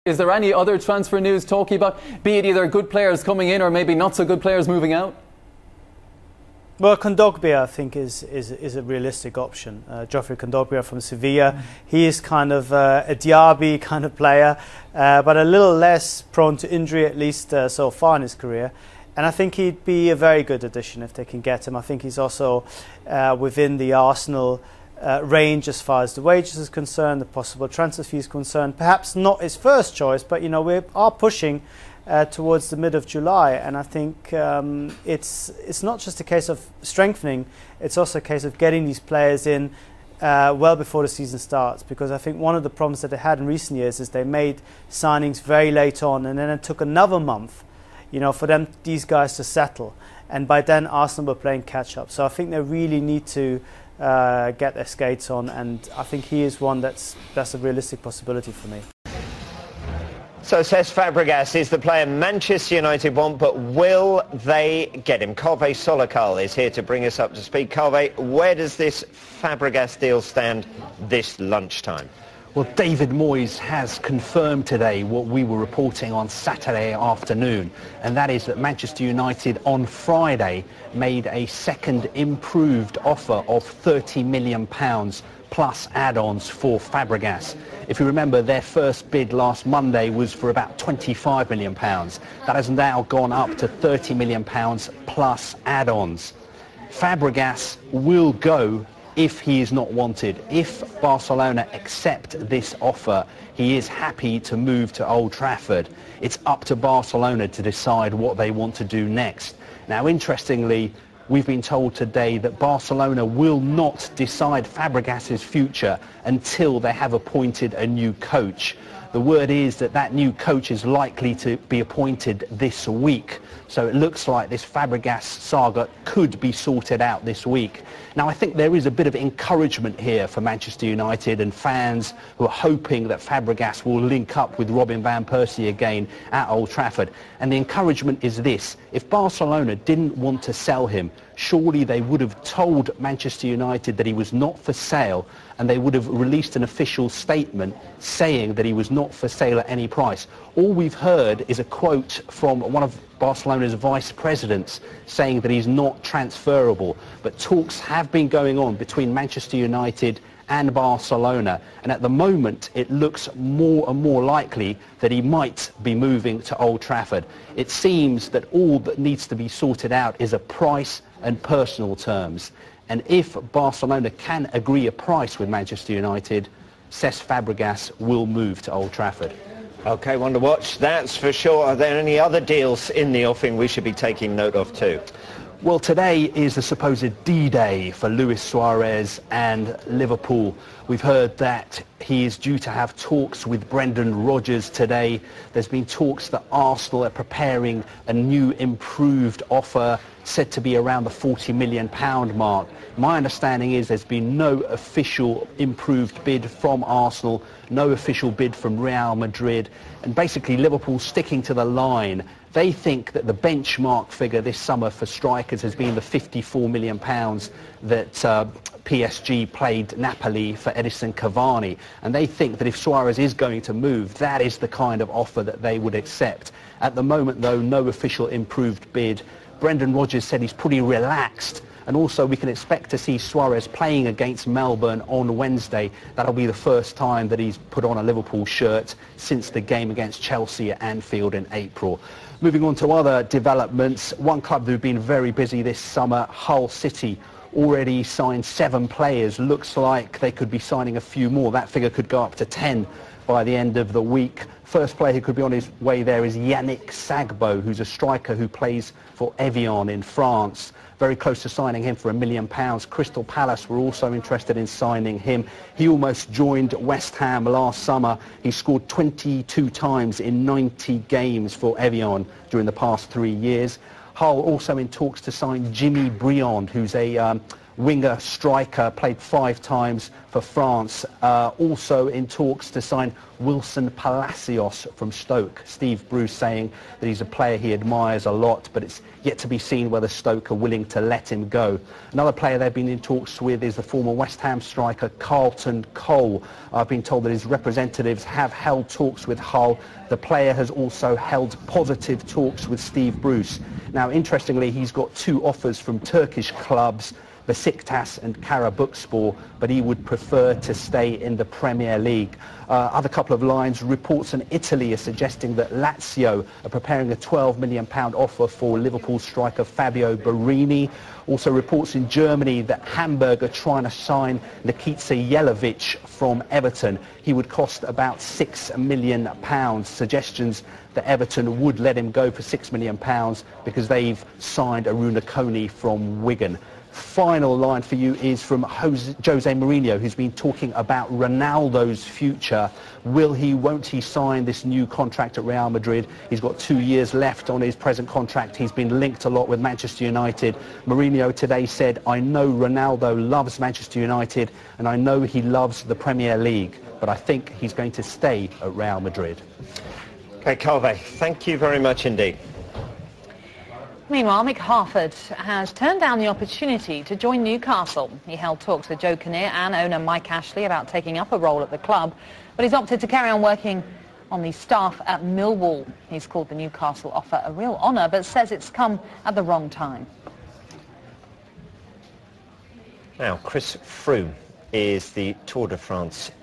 Is there any other transfer news talking about, be it either good players coming in or maybe not so good players moving out? Well, Kondogbia, I think, is a realistic option. Geoffrey Kondogbia from Sevilla. He is kind of a Diaby kind of player, but a little less prone to injury, at least so far in his career. And I think he'd be a very good addition if they can get him. I think he's also within the Arsenal range as far as the wages is concerned, the possible transfer fees concerned. Perhaps not his first choice, but you know, we are pushing towards the mid of July, and I think it's not just a case of strengthening, it's also a case of getting these players in well before the season starts, because I think one of the problems that they had in recent years is they made signings very late on, and then it took another month, you know, for these guys to settle, and by then Arsenal were playing catch up. So I think they really need to get their skates on, and I think he is one that's a realistic possibility for me. So Cesc Fabregas is the player Manchester United want, but will they get him? Kove Solokal is here to bring us up to speed. Kove, where does this Fabregas deal stand this lunchtime? Well, David Moyes has confirmed today what we were reporting on Saturday afternoon, and that is that Manchester United on Friday made a second improved offer of £30 million plus add-ons for Fabregas. If you remember, their first bid last Monday was for about £25 million. That has now gone up to £30 million plus add-ons. Fabregas will go if he is not wanted. If Barcelona accept this offer, he is happy to move to Old Trafford. It's up to Barcelona to decide what they want to do next. Now, interestingly, we've been told today that Barcelona will not decide Fabregas's future until they have appointed a new coach. The word is that that new coach is likely to be appointed this week. So it looks like this Fabregas saga could be sorted out this week. Now, I think there is a bit of encouragement here for Manchester United and fans who are hoping that Fabregas will link up with Robin van Persie again at Old Trafford. And the encouragement is this: if Barcelona didn't want to sell him, surely they would have told Manchester United that he was not for sale, and they would have released an official statement saying that he was not for sale at any price. All we've heard is a quote from one of Barcelona's vice presidents saying that he's not transferable. But talks have been going on between Manchester United and Barcelona, and at the moment it looks more and more likely that he might be moving to Old Trafford. It seems that all that needs to be sorted out is a price and personal terms, and if Barcelona can agree a price with Manchester United, Cesc Fabregas will move to Old Trafford. OK, one to watch, that's for sure. Are there any other deals in the offing we should be taking note of too? Well, today is the supposed D-Day for Luis Suarez and Liverpool. We've heard that he is due to have talks with Brendan Rodgers today. There's been talks that Arsenal are preparing a new improved offer, said to be around the £40 million mark. My understanding is there's been no official improved bid from Arsenal, no official bid from Real Madrid, and basically Liverpool sticking to the line. They think that the benchmark figure this summer for strikers has been the £54 million that PSG paid Napoli for Edison Cavani. And they think that if Suarez is going to move, that is the kind of offer that they would accept. At the moment, though, no official improved bid. Brendan Rodgers said he's pretty relaxed. And also we can expect to see Suarez playing against Melbourne on Wednesday. That'll be the first time that he's put on a Liverpool shirt since the game against Chelsea at Anfield in April. Moving on to other developments, one club who've been very busy this summer, Hull City, already signed 7 players. Looks like they could be signing a few more. That figure could go up to 10 by the end of the week. First player who could be on his way there is Yannick Sagbo, who's a striker who plays for Evian in France. Very close to signing him for £1 million. Crystal Palace were also interested in signing him. He almost joined West Ham last summer. He scored 22 times in 90 games for Evian during the past 3 years. Hull also in talks to sign Jimmy Briand, who's a winger, striker, played 5 times for France. Also in talks to sign Wilson Palacios from Stoke. Steve Bruce saying that he's a player he admires a lot, but it's yet to be seen whether Stoke are willing to let him go. Another player they've been in talks with is the former West Ham striker Carlton Cole. I've been told that his representatives have held talks with Hull. The player has also held positive talks with Steve Bruce. Now, interestingly, he's got 2 offers from Turkish clubs, Besiktas and Karabükspor, but he would prefer to stay in the Premier League. Other couple of lines, reports in Italy are suggesting that Lazio are preparing a £12 million offer for Liverpool striker Fabio Borini. Also reports in Germany that Hamburg are trying to sign Nikita Jelavic from Everton. He would cost about £6 million. Suggestions that Everton would let him go for £6 million because they've signed Aruna Kone from Wigan. Final line for you is from Jose Mourinho, who's been talking about Ronaldo's future. Will he, won't he sign this new contract at Real Madrid? He's got 2 years left on his present contract. He's been linked a lot with Manchester United. Mourinho today said, I know Ronaldo loves Manchester United and I know he loves the Premier League, but I think he's going to stay at Real Madrid. Okay, Carve, thank you very much indeed. Meanwhile, Mick Harford has turned down the opportunity to join Newcastle. He held talks with Joe Kinnear and owner Mike Ashley about taking up a role at the club, but he's opted to carry on working on the staff at Millwall. He's called the Newcastle offer a real honour, but says it's come at the wrong time. Now, Chris Froome is the Tour de France